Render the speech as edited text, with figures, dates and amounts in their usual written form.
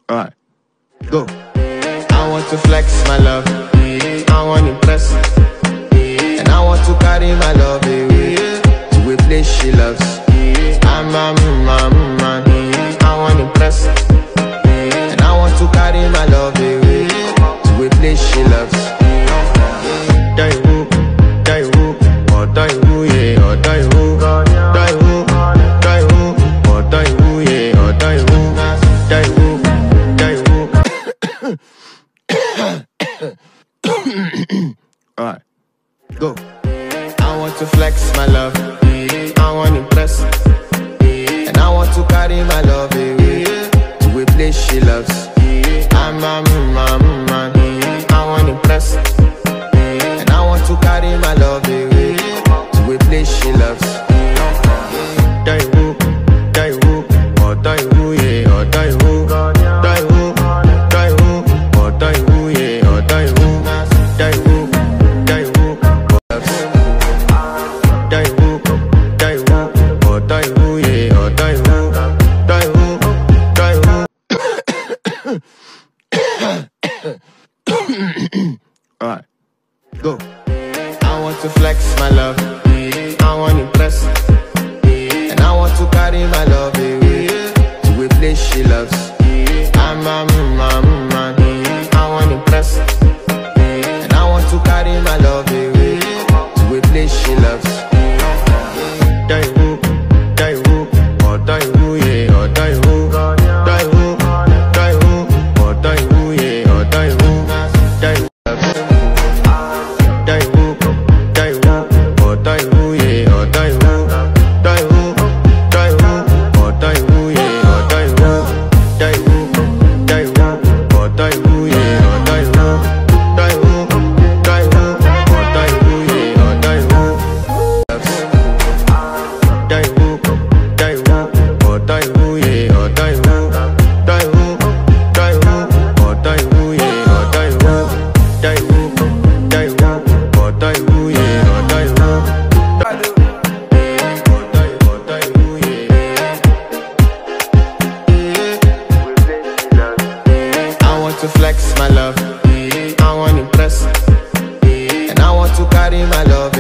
Alright, go. I want to flex my love, I want to impress, and I want to carry my love away to a place she loves. I'm a man, I want to impress, and I want to carry my love away to a place she loves. Die who, or die who, yeah, or die who, die who, die who, or die who, yeah, or die who, die who, die who. Alright, go. I want to flex my love, I want to impress, and I want to carry my love away to a place she loves. I'm a man, I want to impress, and I want to carry my love away to a place she loves. Die who, or die who, yeah, or die who, die who, die who, or die who, yeah, or die who, die who, die who, die who, die who, or die who, yeah, or die who, die who, die who. Alright, go. I want to flex my love, I want to impress, and I want to carry my love away to a place she loves. I'm a man, I want to impress, and I want to carry my love away to a place she loves. Die who, or die who, yeah, or die who, die who, die who, or die who, yeah, or die who, die who. Die who, or die who, yeah, or die who, die who, die who, or die who, yeah, or die who, die who, or die who, yeah, or die who, die who, or die who, yeah, or die who. Die who, or die who, yeah, or die who, die who, or die who, yeah, or die who, die who, or die who, yeah, or die who, or die who, yeah. I want to flex my love, I want to impress, and I want to carry my love